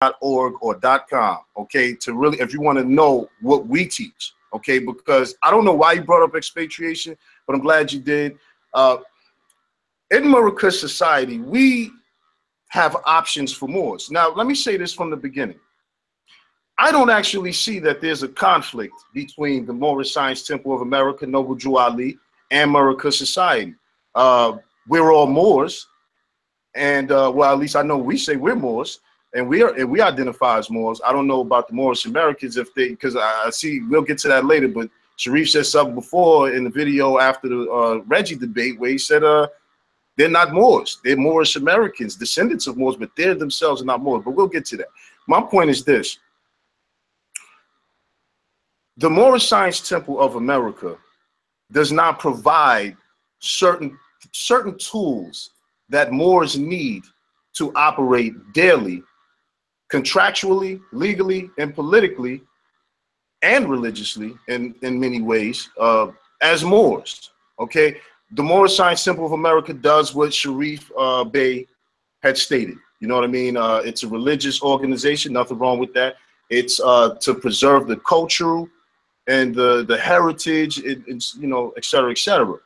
.org or .com, okay, to really, if you want to know what we teach, okay, because I don't know why you brought up expatriation, but I'm glad you did. In Murakush society, we have options for Moors. Now, let me say this from the beginning. I don't actually see that there's a conflict between the Moorish Science Temple of America, Noble Drew Ali, and Murakush society. We're all Moors, and well, at least I know we say we're Moors, and we identify as Moors. I don't know about the Moorish Americans, if they, because I see, we'll get to that later, but Sharif said something before in the video after the Reggie debate where he said they're not Moors, they're Moorish Americans, descendants of Moors, but they're themselves not Moors. But we'll get to that. My point is this: the Moorish Science Temple of America does not provide certain tools that Moors need to operate daily, contractually, legally, and politically, and religiously in many ways, as Moors, okay? The Moorish Science Temple of America does what Sharif Bey had stated. You know what I mean? It's a religious organization, nothing wrong with that. It's to preserve the cultural and the heritage, it's, you know, et cetera, et cetera.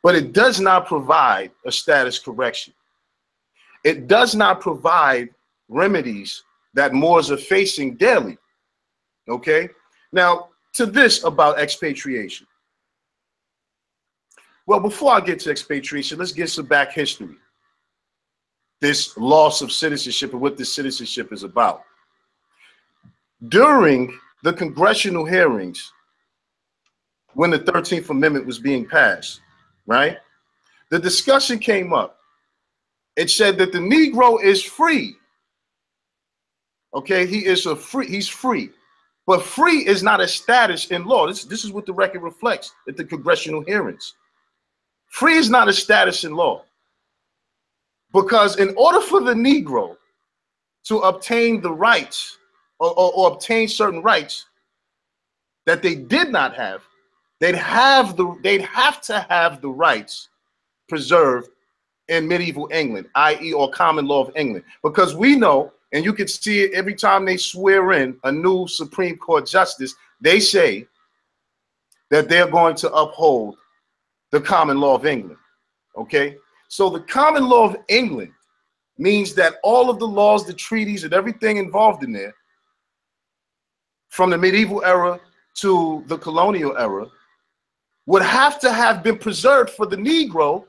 But it does not provide a status correction. It does not provide remedies that Moors are facing daily, okay? Now, to this about expatriation. Well, before I get to expatriation, let's get some back history. This loss of citizenship and what this citizenship is about. During the congressional hearings, when the 13th Amendment was being passed, right? The discussion came up. It said that the Negro is free. Okay, he's free. But free is not a status in law. This is what the record reflects at the congressional hearings. Free is not a status in law. Because in order for the Negro to obtain the rights or obtain certain rights that they did not have, they'd have to have the rights preserved in medieval England, i.e. or common law of England. Because we know, and you can see it every time they swear in a new Supreme Court justice, they say that they're going to uphold the common law of England, okay? So the common law of England means that all of the laws, the treaties, and everything involved in there, from the medieval era to the colonial era, would have to have been preserved for the Negro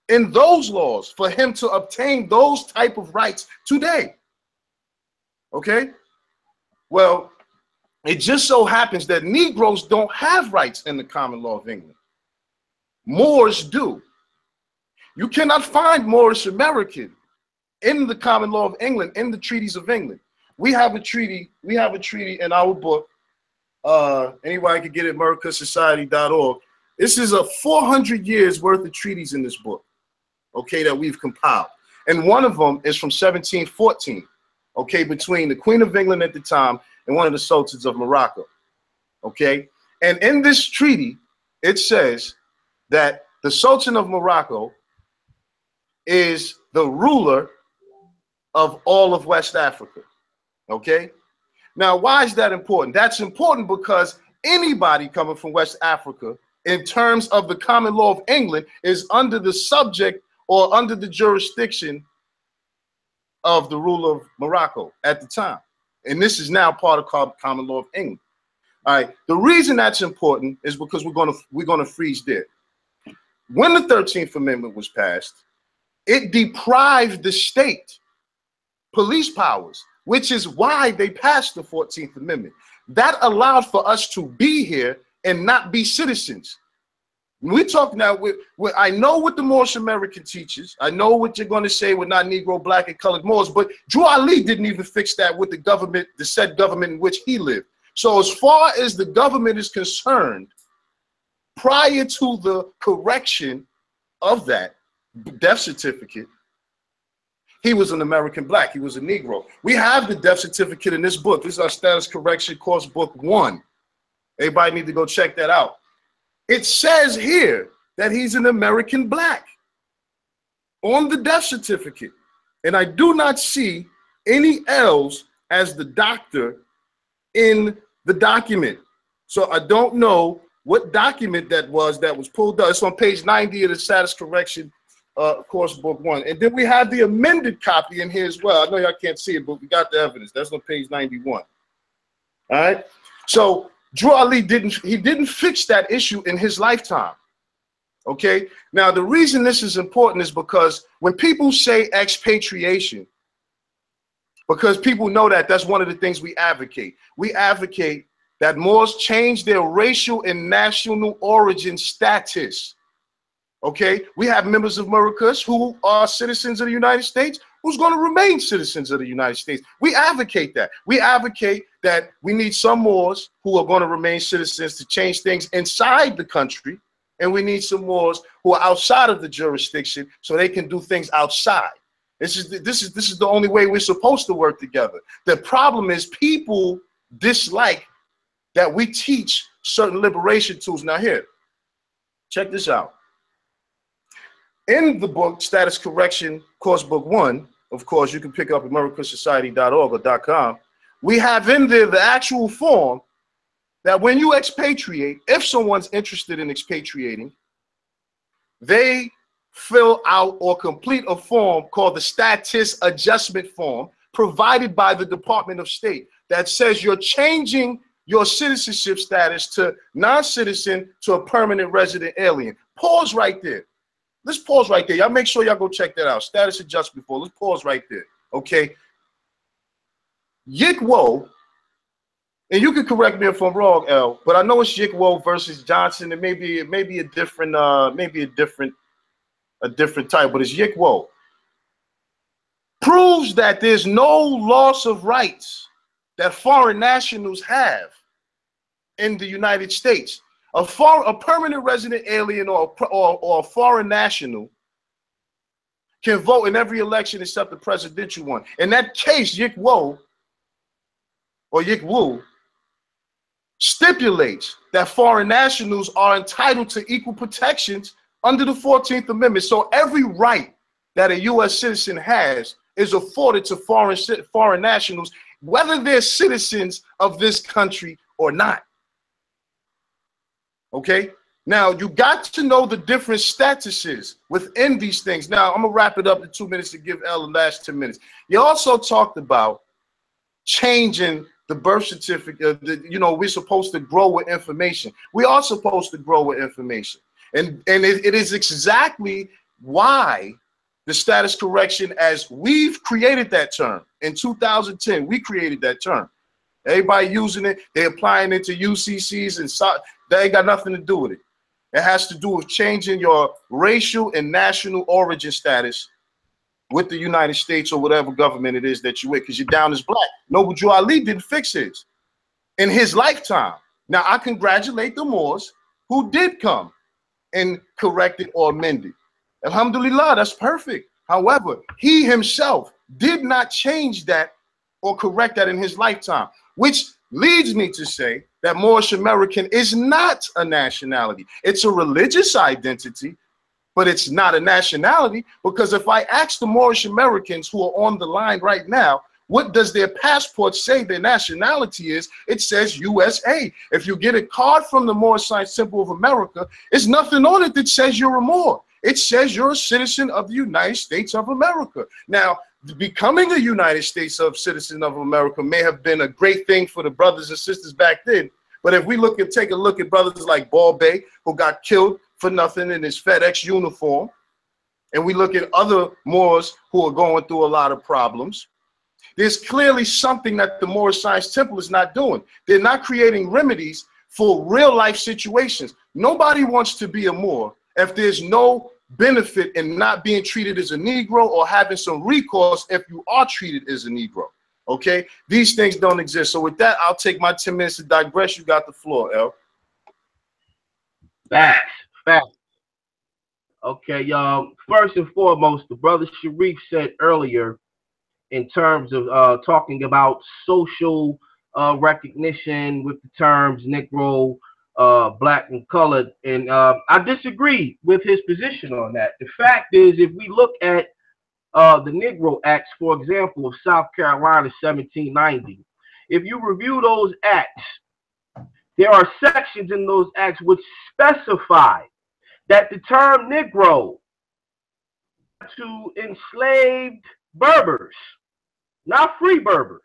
in those laws for him to obtain those type of rights today, okay? Well, it just so happens that Negroes don't have rights in the common law of England. Moors do. You cannot find Moorish American in the common law of England, in the treaties of England. We have a treaty in our book. Anybody can get it at murakushsociety.org. This is a 400 years worth of treaties in this book, okay, that we've compiled. And one of them is from 1714, okay, between the Queen of England at the time and one of the sultans of Morocco, okay? And in this treaty, it says that the Sultan of Morocco is the ruler of all of West Africa, okay? Now, why is that important? That's important because anybody coming from West Africa, in terms of the common law of England, is under the subject or under the jurisdiction of the ruler of Morocco at the time. And this is now part of common law of England. All right, the reason that's important is because we're gonna freeze there. When the 13th Amendment was passed, it deprived the state police powers, which is why they passed the 14th Amendment. That allowed for us to be here and not be citizens. We talk now, I know what the Moorish American teaches. I know what you're going to say, we're not Negro, black, and colored Moors, but Drew Ali didn't even fix that with the government, the said government in which he lived. So as far as the government is concerned, prior to the correction of that death certificate, he was an American black, he was a Negro. We have the death certificate in this book. This is our status correction course book 1. Everybody need to go check that out. It says here that he's an American black on the death certificate. And I do not see any L's as the doctor in the document. So I don't know what document that was pulled up. It's on page 90 of the status correction course book 1. And then we have the amended copy in here as well. I know y'all can't see it, but we got the evidence. That's on page 91. All right. So Drew Ali didn't fix that issue in his lifetime. Okay. Now the reason this is important is because when people say expatriation, because people know that that's one of the things we advocate. We advocate that Moors change their racial and national origin status. Okay, we have members of Murakush who are citizens of the United States, who's going to remain citizens of the United States. We advocate that. We advocate that we need some Moors who are going to remain citizens to change things inside the country, and we need some Moors who are outside of the jurisdiction so they can do things outside. This is the only way we're supposed to work together. The problem is people dislike that we teach certain liberation tools. Now here, check this out. In the book, Status Correction, Course Book 1, of course, you can pick up at murakushsociety.org or .com. We have in there the actual form that when you expatriate, if someone's interested in expatriating, they fill out or complete a form called the Status Adjustment Form provided by the Department of State that says you're changing your citizenship status to non-citizen to a permanent resident alien. Pause right there. Let's pause right there. Y'all make sure y'all go check that out. Status adjustment form. Let's pause right there. Okay. Yikwo, and you can correct me if I'm wrong, L, but I know it's Yikwo versus Johnson. It may be a different type, but it's Yikwo. Proves that there's no loss of rights that foreign nationals have in the United States. A permanent resident alien or a foreign national can vote in every election except the presidential one. In that case, Yikwo or Yikwu stipulates that foreign nationals are entitled to equal protections under the 14th Amendment. So every right that a U.S. citizen has is afforded to foreign nationals, whether they're citizens of this country or not. Okay, now you got to know the different statuses within these things. Now I'm gonna wrap it up in 2 minutes to give L the last 10 minutes. You also talked about changing the birth certificate. You know, we're supposed to grow with information. We are supposed to grow with information, and it is exactly why the status correction, as we've created that term in 2010, we created that term. Everybody using it, they're applying it to UCCs and that ain't got nothing to do with it. It has to do with changing your racial and national origin status with the United States or whatever government it is that you're with, because you're down as black. Noble Drew Ali didn't fix his in his lifetime. Now, I congratulate the Moors who did come and correct it or amend it. Alhamdulillah, that's perfect. However, he himself did not change that or correct that in his lifetime, which leads me to say that Moorish American is not a nationality. It's a religious identity, but it's not a nationality, because if I ask the Moorish Americans who are on the line right now, what does their passport say their nationality is? It says USA. If you get a card from the Moorish Science Temple of America, there's nothing on it that says you're a Moor. It says you're a citizen of the United States of America. Now, becoming a United States citizen of America may have been a great thing for the brothers and sisters back then. But if we take a look at brothers like Ball Bay, who got killed for nothing in his FedEx uniform, and we look at other Moors who are going through a lot of problems, there's clearly something that the Moorish Science Temple is not doing. They're not creating remedies for real life situations. Nobody wants to be a Moor if there's no benefit in not being treated as a Negro or having some recourse if you are treated as a Negro. Okay, these things don't exist. So with that, I'll take my 10 minutes to digress. You got the floor, L. Facts. Okay, first and foremost, the brother Sharif said earlier, in terms of talking about social recognition with the terms Negro, black, and colored, and I disagree with his position on that. The fact is, if we look at the Negro Acts, for example, of South Carolina, 1790. If you review those acts, there are sections in those acts which specify that the term Negro to enslaved Berbers, not free Berbers,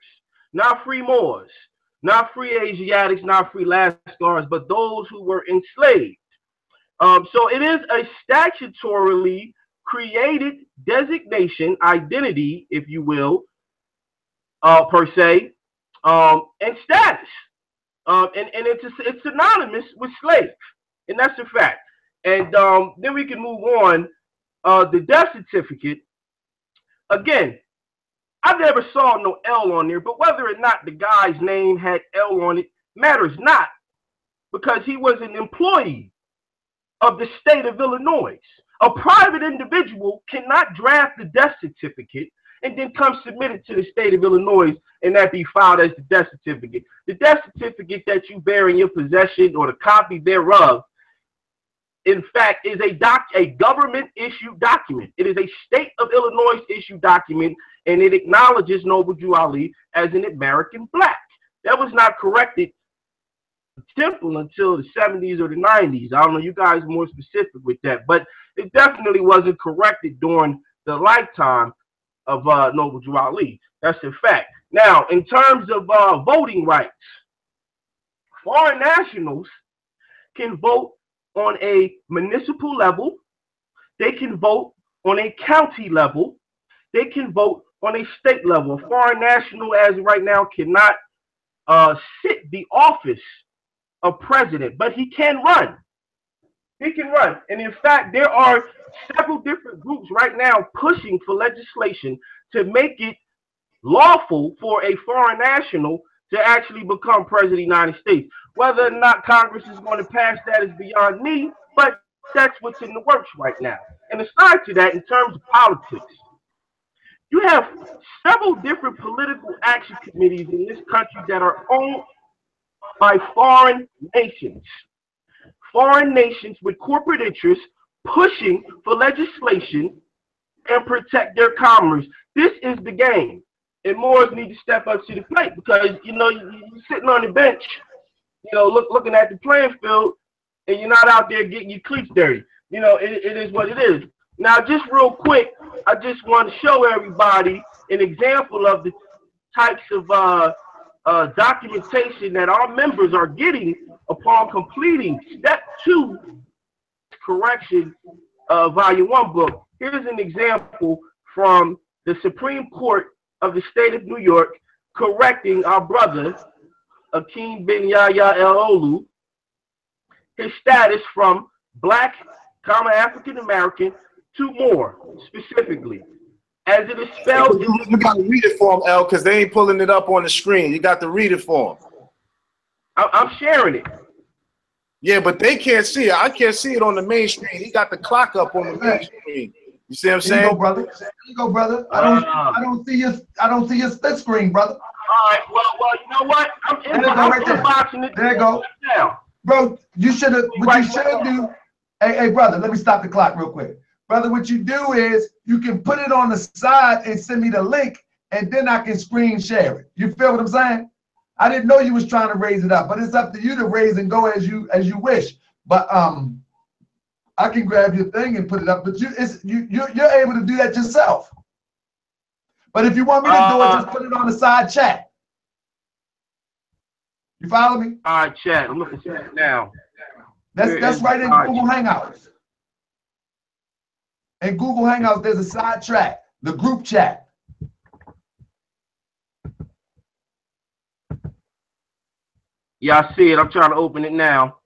not free Moors, not free Asiatics, not free Lascars, but those who were enslaved. So it is a statutorily created designation, identity, if you will, per se, and status. And it's synonymous with slave, and that's a fact. And then we can move on. The death certificate, again, I never saw no L on there, but whether or not the guy's name had L on it matters not, because he was an employee of the state of Illinois. A private individual cannot draft the death certificate and then come submit it to the state of Illinois and that be filed as the death certificate. The death certificate that you bear in your possession, or the copy thereof, in fact, is a government-issued document. It is a state of Illinois-issued document, and it acknowledges Noble Drew Ali as an American black. That was not corrected Temple until the 70s or the 90s. I don't know, you guys are more specific with that, but it definitely wasn't corrected during the lifetime of Noble Drew Ali. That's a fact. Now, in terms of voting rights, foreign nationals can vote on a municipal level, they can vote on a county level, they can vote on a state level. A foreign national, as of right now, cannot sit the office of president, but he can run. He can run. And in fact, there are several different groups right now pushing for legislation to make it lawful for a foreign national to actually become president of the United States. Whether or not Congress is going to pass that is beyond me, but that's what's in the works right now. And aside to that, in terms of politics, you have several different political action committees in this country that are owned by foreign nations with corporate interests pushing for legislation and protect their commerce. This is the game. And Moors need to step up to the plate, because, you know, you're sitting on the bench, you know, looking at the playing field, and you're not out there getting your cleats dirty. You know, it is what it is. Now, just real quick, I just want to show everybody an example of the types of documentation that our members are getting upon completing Step 2 correction Volume 1 book. Here's an example from the Supreme Court of the state of New York correcting our brother Akeem bin Yahya El-Olu, his status from black, African American to Moor, specifically. As it is spelled. You got to read it for them, L, because they ain't pulling it up on the screen. You got to read it for them. I'm sharing it. Yeah, but they can't see it. I can't see it on the main screen. He got the clock up on the main screen. You see what I'm saying? There you go, brother. There you go, brother. I don't see your split screen, brother. All right. Well, you know what? I'm inboxing it. There you go. Now. Bro, you should have. What you should do. Hey, brother. Let me stop the clock real quick, brother. What you do is you can put it on the side and send me the link, and then I can screen share it. You feel what I'm saying? I didn't know you was trying to raise it up, but it's up to you to raise and go as you wish. But I can grab your thing and put it up, but you're able to do that yourself. But if you want me to do it, just put it on the side chat. You follow me? All right, chat. I'm looking at it now. That's right in Google Hangouts. In Google Hangouts, there's a side track, the group chat. Yeah, I see it. I'm trying to open it now.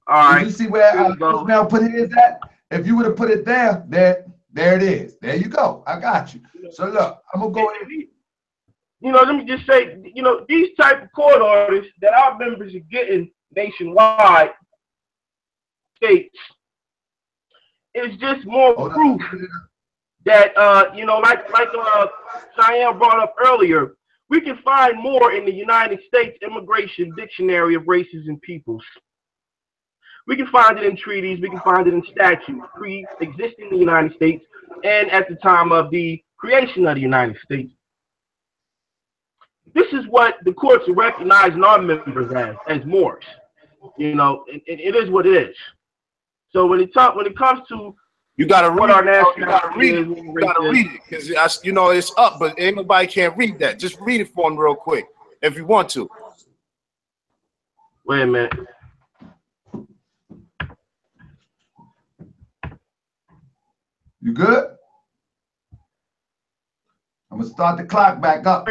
All right. You see where Ismail put it at? If you would have put it there it is. There you go. I got you. So look, I'm gonna go in. You know, let me just say, you know, these type of court orders that our members are getting nationwide states is just more proof that you know, like Cheyenne brought up earlier, we can find more in the United States Immigration Dictionary of Races and Peoples. We can find it in treaties, we can find it in statutes pre-existing in the United States and at the time of the creation of the United States. This is what the courts are recognizing our members as Moorish. You know, it is what it is. So when it comes to you gotta what read our national you gotta read it. You gotta read it because you know it's up, but anybody can't read that. Just read it for them real quick if you want to. Wait a minute. You good? I'm gonna start the clock back up.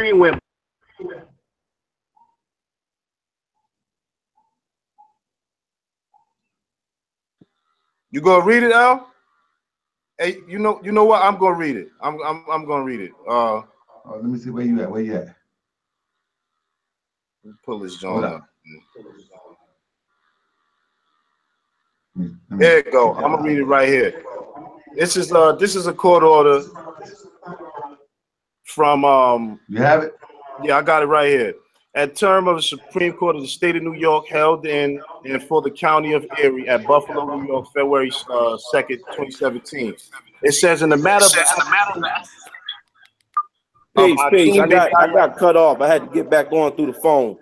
You gonna read it, Al? Hey, you know what? I'm gonna read it. I'm gonna read it. Oh, let me see where you at. Where you at? Pull this joint up. There you go. I'm gonna read it right here. This is a court order from You have it? Yeah, I got it right here. At term of the Supreme Court of the State of New York, held in and for the County of Erie at Buffalo, New York, February 2nd, 2017. It says in the matter of Peace. I got cut off. I had to get back on through the phone.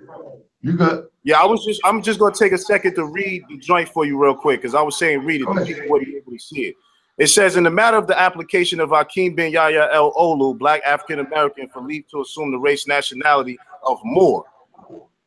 You good? Yeah, I'm just gonna take a second to read the joint for you real quick because I was saying read it, but people wouldn't be able to see it. It says in the matter of the application of Hakeem bin Yahya El Olu, black African American, for leave to assume the race nationality of Moor.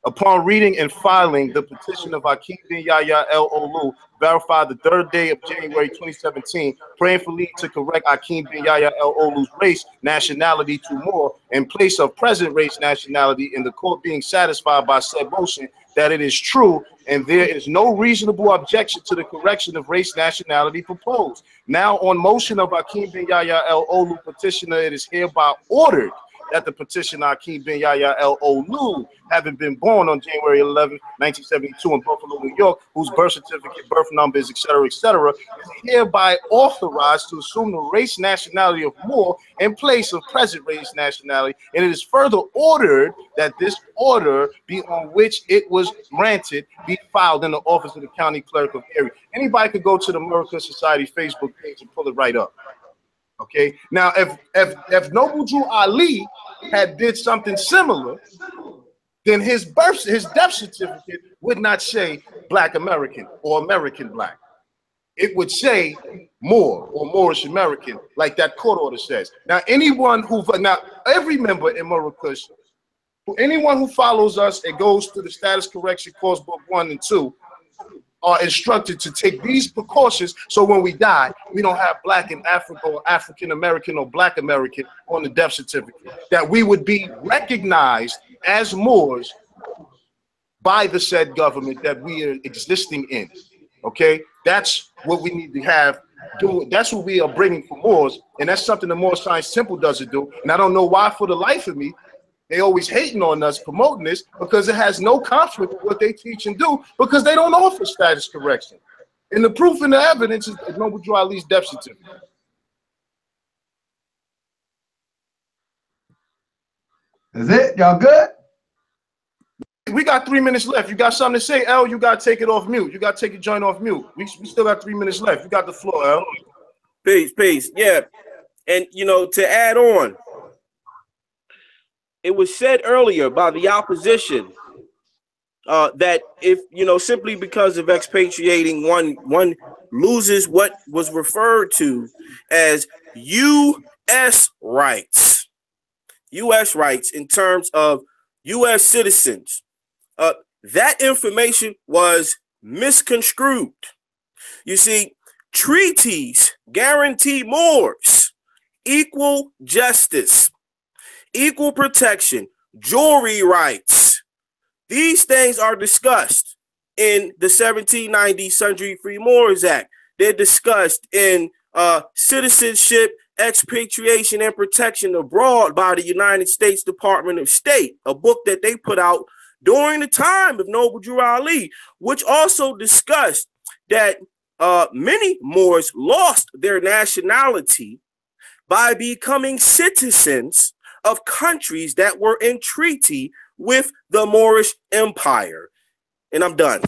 Upon reading and filing the petition of Hakeem bin Yahya El Olu, verified the 3rd day of January 2017, praying for leave to correct Hakeem bin Yahya El Olu's race nationality to Moor in place of present race nationality, in the court being satisfied by said motion that it is true and there is no reasonable objection to the correction of race nationality proposed. Now, on motion of Hakeem bin Yahya El Olu petitioner, it is hereby ordered that the petitioner Hakeem bin Yahya El Olu, having been born on January 11, 1972 in Buffalo, New York, whose birth certificate, birth numbers, etc., is hereby authorized to assume the race nationality of Moor in place of present race nationality. And it is further ordered that this order be on which it was granted be filed in the office of the county clerk of Erie. Anybody could go to the Murakush Society Facebook page and pull it right up. Okay. Now, if Noble Drew Ali had did something similar, then his death certificate would not say Black American or American Black. It would say Moor or Moorish American, like that court order says. Now, every member in Murakush, anyone who follows us and goes to the status correction course book 1 and 2, are instructed to take these precautions so when we die, we don't have Black and African or African American or Black American on the death certificate. That we would be recognized as Moors by the said government that we are existing in. Okay, that's what we need to have. That's what we are bringing for Moors, and that's something the Moor Science Temple doesn't do. And I don't know why, for the life of me, they always hating on us promoting this, because it has no conflict with what they teach and do, because they don't offer status correction. And the proof and the evidence is Noble Drew Ali's death certificate. Is it? Y'all good? We got 3 minutes left. You got something to say, L? You got to take it off mute. You got to take your joint off mute. We still got 3 minutes left. You got the floor, L. Peace. Yeah. And, to add on, it was said earlier by the opposition that if, simply because of expatriating, one loses what was referred to as U.S. rights. U.S. rights in terms of U.S. citizens. That information was misconstrued. You see, treaties guarantee Moors equal justice, equal protection, jury rights. These things are discussed in the 1790 Sundry Free Moors Act. They're discussed in Citizenship, Expatriation, and Protection Abroad by the United States Department of State, a book that they put out during the time of Noble Drew Ali, which also discussed that many Moors lost their nationality by becoming citizens of countries that were in treaty with the Moorish Empire. And I'm done.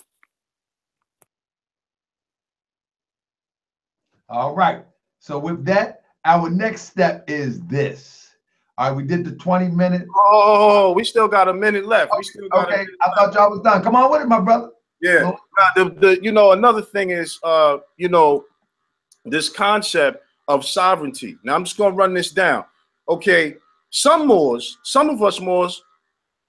All right. So with that, our next step is this. All right, we did the 20 minutes. Oh, we still got a minute left. We still got okay. I thought y'all was done. Come on with it, my brother. Yeah. You know, another thing is, you know, this concept of sovereignty. Now I'm just gonna run this down. Okay, some of us Moors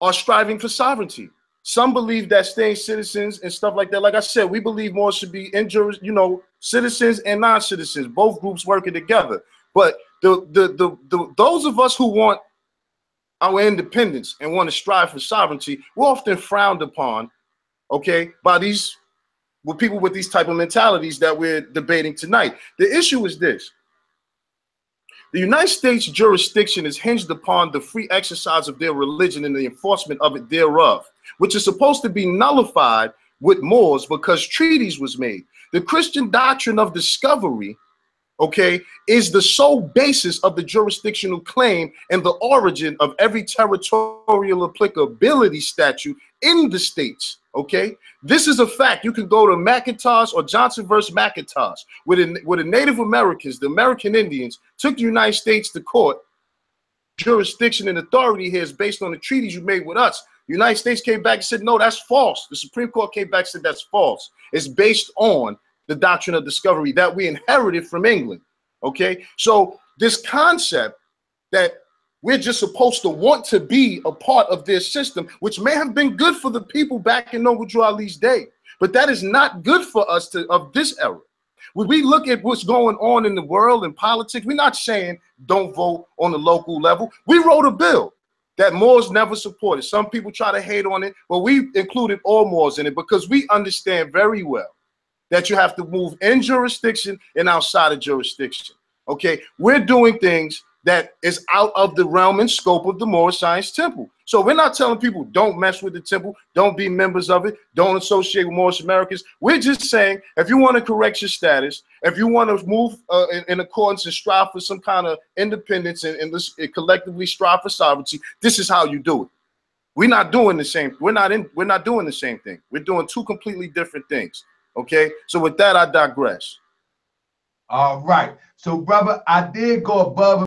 are striving for sovereignty. Some believe that staying citizens and stuff like that. Like I said, we believe Moors should be you know, citizens and non-citizens, both groups working together. But those of us who want our independence and want to strive for sovereignty, we're often frowned upon, okay, by these people with these type of mentalities that we're debating tonight. The issue is this. The United States jurisdiction is hinged upon the free exercise of their religion and the enforcement of it thereof, which is supposed to be nullified with Moors because treaties was made. The Christian doctrine of discovery, okay, is the sole basis of the jurisdictional claim and the origin of every territorial applicability statute in the states, okay? This is a fact. You can go to McIntosh or Johnson versus McIntosh, where the Native Americans, the American Indians, took the United States to court. Jurisdiction and authority here is based on the treaties you made with us. The United States came back and said, no, that's false. The Supreme Court came back and said that's false. It's based on the doctrine of discovery that we inherited from England, okay? So this concept that we're just supposed to want to be a part of their system, which may have been good for the people back in Noble Drew Ali's day, but that is not good for us of this era. When we look at what's going on in the world and politics, we're not saying don't vote on the local level. We wrote a bill that Moors never supported. Some people try to hate on it, but we included all Moors in it because we understand very well that you have to move in jurisdiction and outside of jurisdiction. Okay, we're doing things that is out of the realm and scope of the Moorish Science Temple. So we're not telling people don't mess with the temple, don't be members of it, don't associate with Moorish Americans. We're just saying if you want to correct your status, if you want to move in accordance and strive for some kind of independence and collectively strive for sovereignty, this is how you do it. We're not doing the same. We're not doing the same thing. We're doing two completely different things. Okay. So with that, I digress. All right. So, brother, I did go above